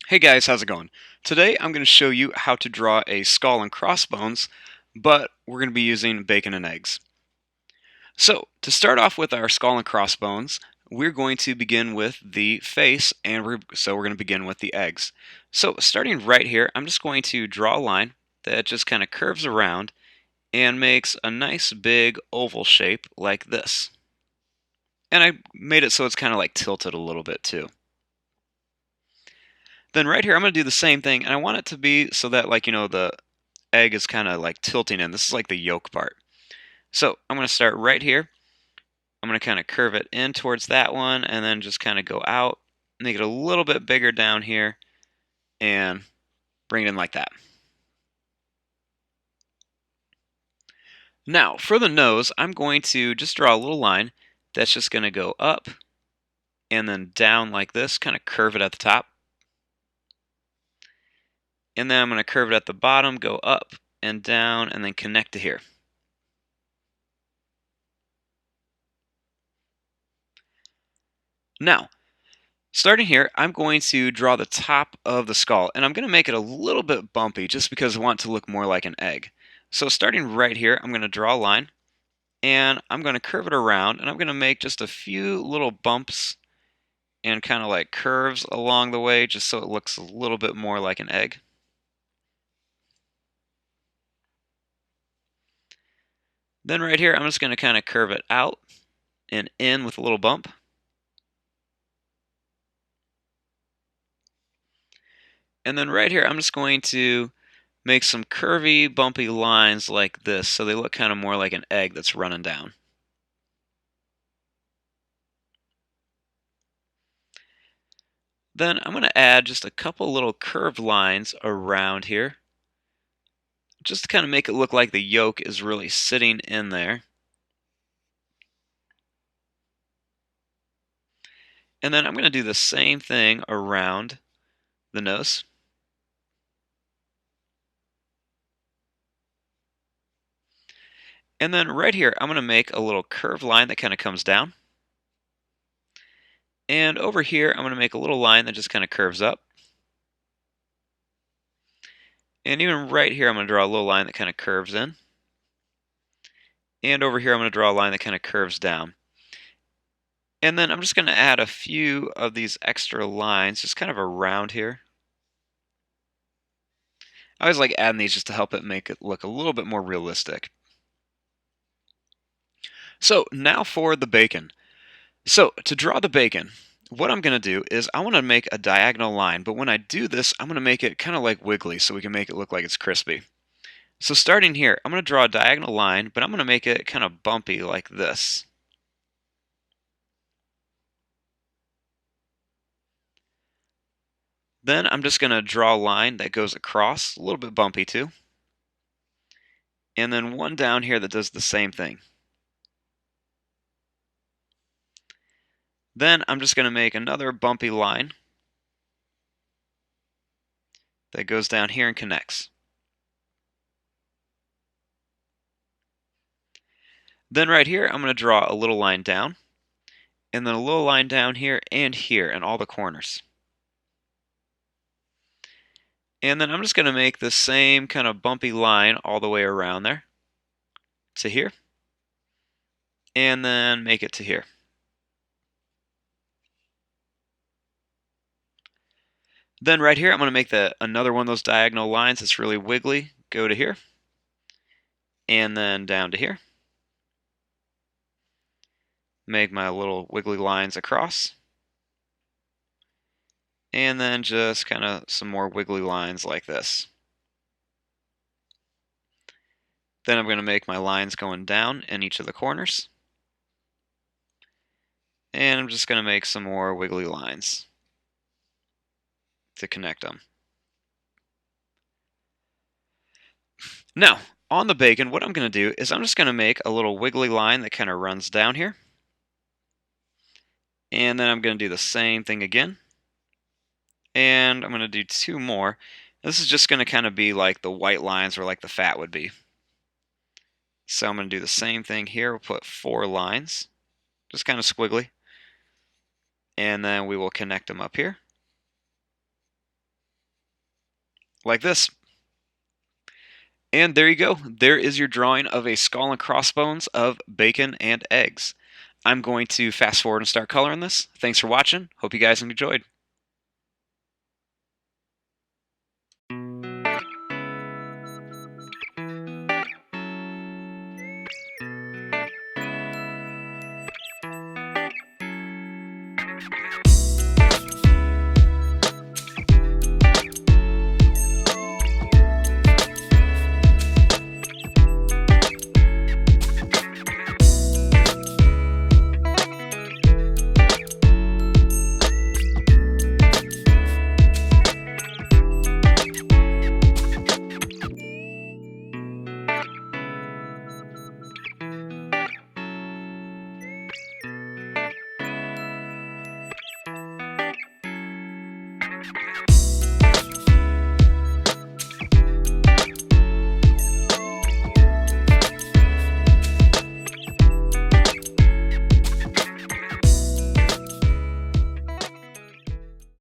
Hey guys, how's it going? Today I'm going to show you how to draw a skull and crossbones, but we're going to be using bacon and eggs. So, to start off with our skull and crossbones, we're going to begin with the face, and we're going to begin with the eggs. So, starting right here, I'm just going to draw a line that just kind of curves around and makes a nice big oval shape like this. And I made it so it's kind of like tilted a little bit too. Then right here, I'm going to do the same thing, and I want it to be so that the egg is kind of like tilting in. This is like the yolk part. So I'm going to start right here. I'm going to kind of curve it in towards that one and then just kind of go out, make it a little bit bigger down here, and bring it in like that. Now, for the nose, I'm going to just draw a little line that's just going to go up and then down like this, kind of curve it at the top. And then I'm going to curve it at the bottom, go up and down, and then connect to here. Now, starting here, I'm going to draw the top of the skull, and I'm going to make it a little bit bumpy just because I want it to look more like an egg. So starting right here, I'm going to draw a line, and I'm going to curve it around, and I'm going to make just a few little bumps and kind of like curves along the way just so it looks a little bit more like an egg. Then right here, I'm just going to kind of curve it out and in with a little bump. And then right here, I'm just going to make some curvy, bumpy lines like this so they look kind of more like an egg that's running down. Then I'm going to add just a couple little curved lines around here, just to kind of make it look like the yolk is really sitting in there. And then I'm going to do the same thing around the nose. And then right here, I'm going to make a little curved line that kind of comes down. And over here, I'm going to make a little line that just kind of curves up. And even right here, I'm going to draw a little line that kind of curves in. And over here, I'm going to draw a line that kind of curves down. And then I'm just going to add a few of these extra lines just kind of around here. I always like adding these just to help it make it look a little bit more realistic. So now for the bacon. So to draw the bacon, what I'm going to do is I want to make a diagonal line, but when I do this, I'm going to make it kind of like wiggly so we can make it look like it's crispy. So starting here, I'm going to draw a diagonal line, but I'm going to make it kind of bumpy like this. Then I'm just going to draw a line that goes across, a little bit bumpy too. And then one down here that does the same thing. Then I'm just going to make another bumpy line that goes down here and connects. Then right here, I'm going to draw a little line down, and then a little line down here and all the corners. And then I'm just going to make the same kind of bumpy line all the way around there to here, and then make it to here. Then right here, I'm going to make another one of those diagonal lines that's really wiggly, go to here, and then down to here. Make my little wiggly lines across. And then just kind of some more wiggly lines like this. Then I'm going to make my lines going down in each of the corners. And I'm just going to make some more wiggly lines to connect them. Now, on the bacon, what I'm going to do is I'm just going to make a little wiggly line that kind of runs down here. And then I'm going to do the same thing again. And I'm going to do two more. This is just going to kind of be like the white lines where like the fat would be. So I'm going to do the same thing here. We'll put 4 lines, just kind of squiggly. And then we will connect them up here. like this. And there you go. There is your drawing of a skull and crossbones of bacon and eggs. I'm going to fast forward and start coloring this. Thanks for watching. Hope you guys enjoyed.